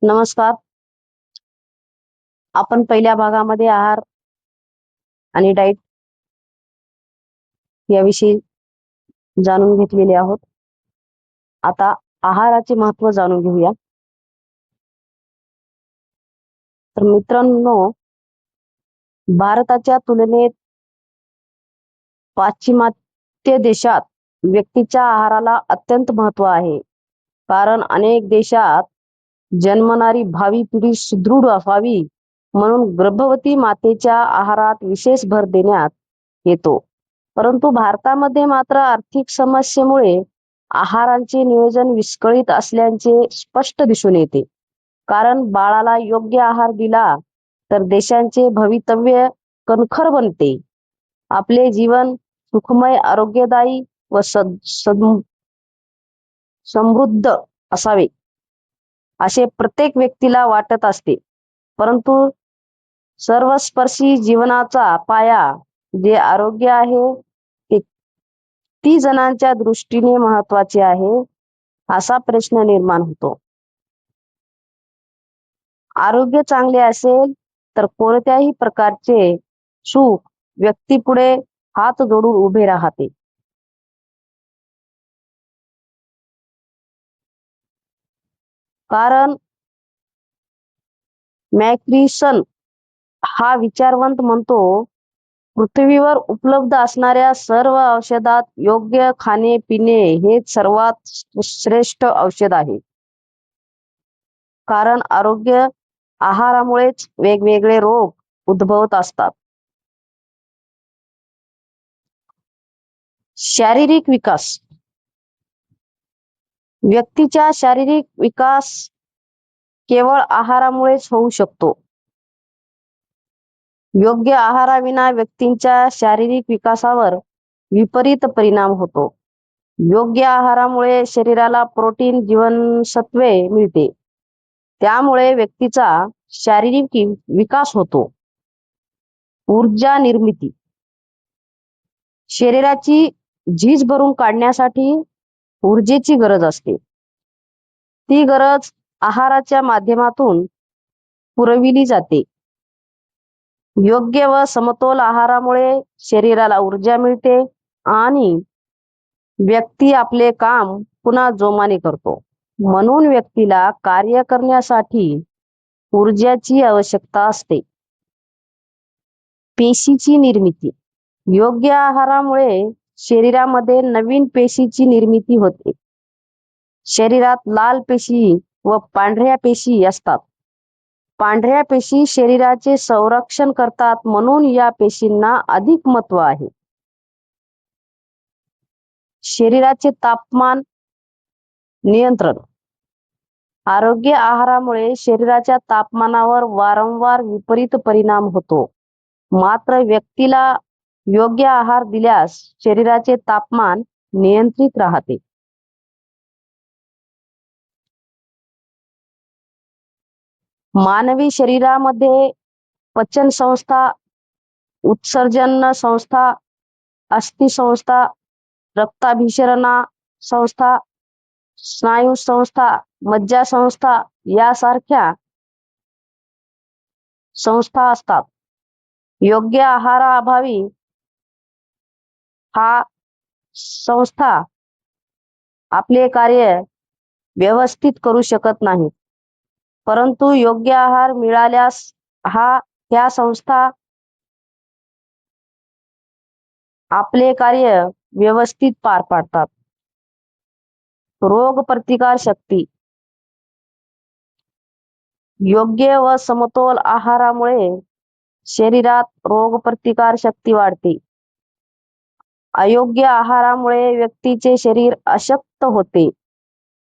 नमस्कार. आपण पहिल्या भागामध्ये आहार आणि डाएट याविषयी जाणून घेतलेले आहोत. आता आहाराचे महत्त्व जाणून घेऊया. तर मित्रांनो, भारताच्या तुलनेत पाश्चिमात्य देशात व्यक्तीच्या आहाराला अत्यंत महत्त्व आहे. कारण अनेक देशात जन्मणारी भावी पिढी सुदृढ असावी म्हणून गर्भवती मातेच्या आहारात विशेष भर देण्यात येतो. परंतु भारतामध्ये मात्र आर्थिक समस्येमुळे आहाराचे नियोजन विस्कळीत असल्याचे स्पष्ट दिसून येते. कारण बाळाला योग्य आहार दिला तर देशांचे भवितव्य कणखर बनते. आपले जीवन सुखमय, आरोग्यदायी व समृद्ध असावे असे प्रत्येक व्यक्तीला वाटत असते. परंतु सर्वस्पर्शी जीवनाचा पाया जे आरोग्य आहे ते किती जणांच्या दृष्टीने महत्वाचे आहे असा प्रश्न निर्माण होतो. आरोग्य चांगले असेल तर कोणत्याही प्रकारचे सुख व्यक्तीपुढे हात जोडून उभे राहते. कारण मॅक्रिसन हा विचारवंत म्हणतो, पृथ्वीवर उपलब्ध असणाऱ्या सर्व औषधात योग्य खाणे पिणे हेच सर्वात श्रेष्ठ औषध आहे. कारण आरोग्य आहारामुळेच वेगवेगळे रोग उद्भवत असतात. शारीरिक विकास. व्यक्तीचा शारीरिक विकास केवळ आहारामुळेच होऊ शकतो. योग्य आहाराविना व्यक्तींच्या शारीरिक विकासावर विपरीत परिणाम होतो. योग्य आहारामुळे शरीराला प्रोटीन, जीवनसत्वे मिळते. त्यामुळे व्यक्तीचा शारीरिक विकास होतो. ऊर्जा निर्मिती. शरीराची झीज भरून काढण्यासाठी ऊर्जेची गरज असते. ती गरज आहाराच्या माध्यमातून पुरविली जाते. योग्य व समतोल आहारामुळे शरीराला ऊर्जा मिळते आणि व्यक्ती आपले काम पुन्हा जोमाने करतो. म्हणून व्यक्तीला कार्य करण्यासाठी ऊर्जाची आवश्यकता असते. पेशीची निर्मिती. योग्य आहारामुळे शरीरामध्ये नवीन पेशीची निर्मिती होते. शरीरात लाल पेशी व पांढऱ्या पेशी असतात. पांढऱ्या पेशी शरीराचे संरक्षण करतात म्हणून या पेशींना अधिक महत्त्व आहे. शरीराचे तापमान नियंत्रण. आरोग्य आहारामुळे शरीराच्या तापमानावर वारंवार विपरीत परिणाम होतो. मात्र व्यक्तीला योग्य आहार दिल्यास शरीराचे तापमान नियंत्रित राहते. मानवी शरीरामध्ये पचन संस्था, उत्सर्जन संस्था, अस्थि संस्था, रक्ताभिसरणा संस्था, स्नायू संस्था, मज्जा संस्था यासारख्या संस्था असतात. योग्य आहाराअभावी हा संस्था आपले कार्य व्यवस्थित करू शकत नाहीत. परंतु योग्य आहार मिळाल्यास ह्या संस्था आपले कार्य व्यवस्थित पार पाडतात. रोग प्रतिकार शक्ती. योग्य व समतोल आहारामुळे शरीरात रोग प्रतिकार शक्ती वाढते. अयोग्य आहारामुळे व्यक्तीचे शरीर अशक्त होते.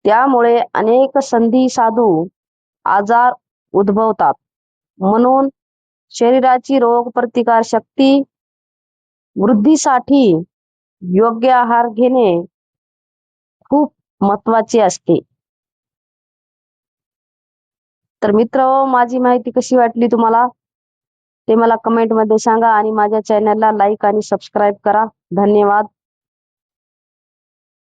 त्यामुळे अनेक संधी साधू आजार उद्भवतात. म्हणून शरीराची रोग प्रतिकार शक्ती वृद्धीसाठी योग्य आहार घेणे खूप महत्त्वाचे असते. तर मित्र, माझी माहिती कशी वाटली तुम्हाला ते मला कमेंटमध्ये सांगा आणि माझ्या चॅनलला लाईक आणि सबस्क्राईब करा. धन्यवाद.